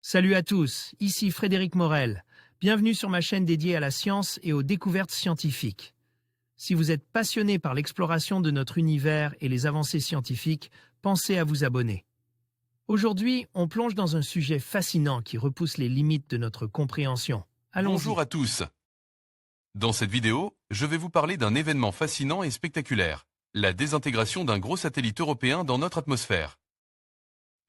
Salut à tous, ici Frédéric Morel. Bienvenue sur ma chaîne dédiée à la science et aux découvertes scientifiques. Si vous êtes passionné par l'exploration de notre univers et les avancées scientifiques, pensez à vous abonner. Aujourd'hui, on plonge dans un sujet fascinant qui repousse les limites de notre compréhension. Allons-y. Bonjour à tous. Dans cette vidéo, je vais vous parler d'un événement fascinant et spectaculaire, la désintégration d'un gros satellite européen dans notre atmosphère.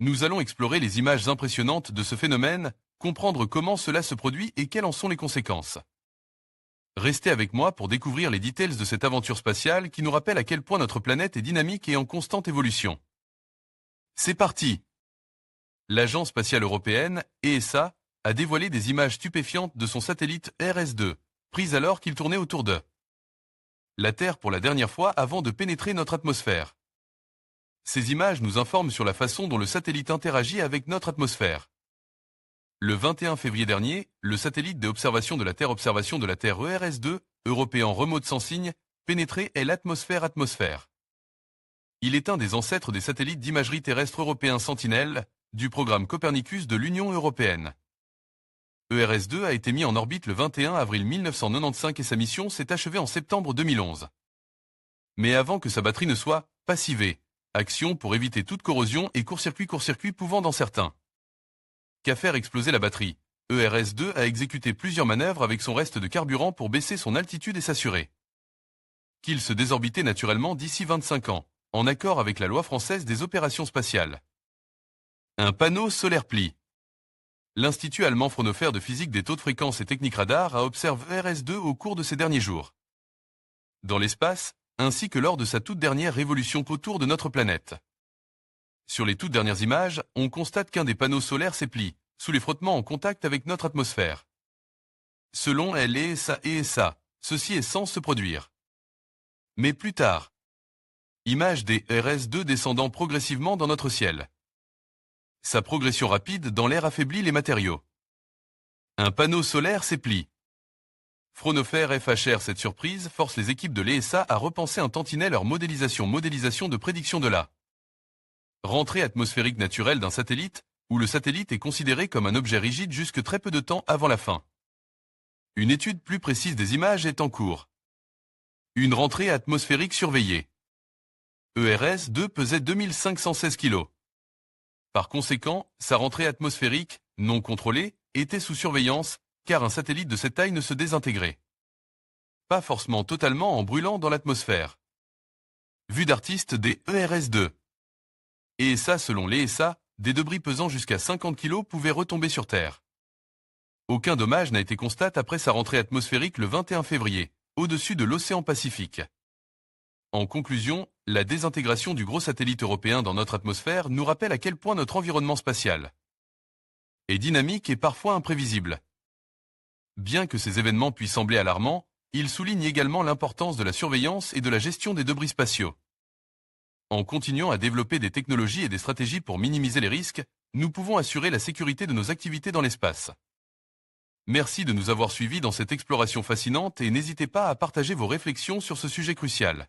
Nous allons explorer les images impressionnantes de ce phénomène, comprendre comment cela se produit et quelles en sont les conséquences. Restez avec moi pour découvrir les details de cette aventure spatiale qui nous rappelle à quel point notre planète est dynamique et en constante évolution. C'est parti! L'Agence spatiale européenne, ESA, a dévoilé des images stupéfiantes de son satellite RS-2, prises alors qu'il tournait autour de la Terre pour la dernière fois avant de pénétrer notre atmosphère. Ces images nous informent sur la façon dont le satellite interagit avec notre atmosphère. Le 21 février dernier, le satellite d'observation de la Terre ERS-2, européen Remote Sensing, pénétrait l'atmosphère. Il est un des ancêtres des satellites d'imagerie terrestre européens Sentinel, du programme Copernicus de l'Union européenne. ERS-2 a été mis en orbite le 21 avril 1995 et sa mission s'est achevée en septembre 2011. Mais avant que sa batterie ne soit passivée, action pour éviter toute corrosion et court-circuit pouvant dans certains cas faire exploser la batterie, ERS-2 a exécuté plusieurs manœuvres avec son reste de carburant pour baisser son altitude et s'assurer qu'il se désorbitait naturellement d'ici 25 ans, en accord avec la loi française des opérations spatiales. Un panneau solaire plie. L'Institut allemand Fraunhofer de physique des taux de fréquence et techniques radar a observé ERS-2 au cours de ces derniers jours, dans l'espace, ainsi que lors de sa toute dernière révolution autour de notre planète. Sur les toutes dernières images, on constate qu'un des panneaux solaires s'éplie, sous les frottements en contact avec notre atmosphère. Selon l'ESA, ceci est sans se produire. Mais plus tard, image des RS-2 descendant progressivement dans notre ciel. Sa progression rapide dans l'air affaiblit les matériaux. Un panneau solaire s'éplie. Fraunhofer FHR. Cette surprise force les équipes de l'ESA à repenser un tantinet leur modélisation de prédiction de la rentrée atmosphérique naturelle d'un satellite, où le satellite est considéré comme un objet rigide jusque très peu de temps avant la fin. Une étude plus précise des images est en cours. Une rentrée atmosphérique surveillée. ERS-2 pesait 2516 kg. Par conséquent, sa rentrée atmosphérique, non contrôlée, était sous surveillance, car un satellite de cette taille ne se désintégrait pas forcément totalement en brûlant dans l'atmosphère. Vue d'artiste des ERS-2. Et ça, selon l'ESA, des débris pesant jusqu'à 50 kg pouvaient retomber sur Terre. Aucun dommage n'a été constaté après sa rentrée atmosphérique le 21 février, au-dessus de l'océan Pacifique. En conclusion, la désintégration du gros satellite européen dans notre atmosphère nous rappelle à quel point notre environnement spatial est dynamique et parfois imprévisible. Bien que ces événements puissent sembler alarmants, ils soulignent également l'importance de la surveillance et de la gestion des débris spatiaux. En continuant à développer des technologies et des stratégies pour minimiser les risques, nous pouvons assurer la sécurité de nos activités dans l'espace. Merci de nous avoir suivis dans cette exploration fascinante et n'hésitez pas à partager vos réflexions sur ce sujet crucial.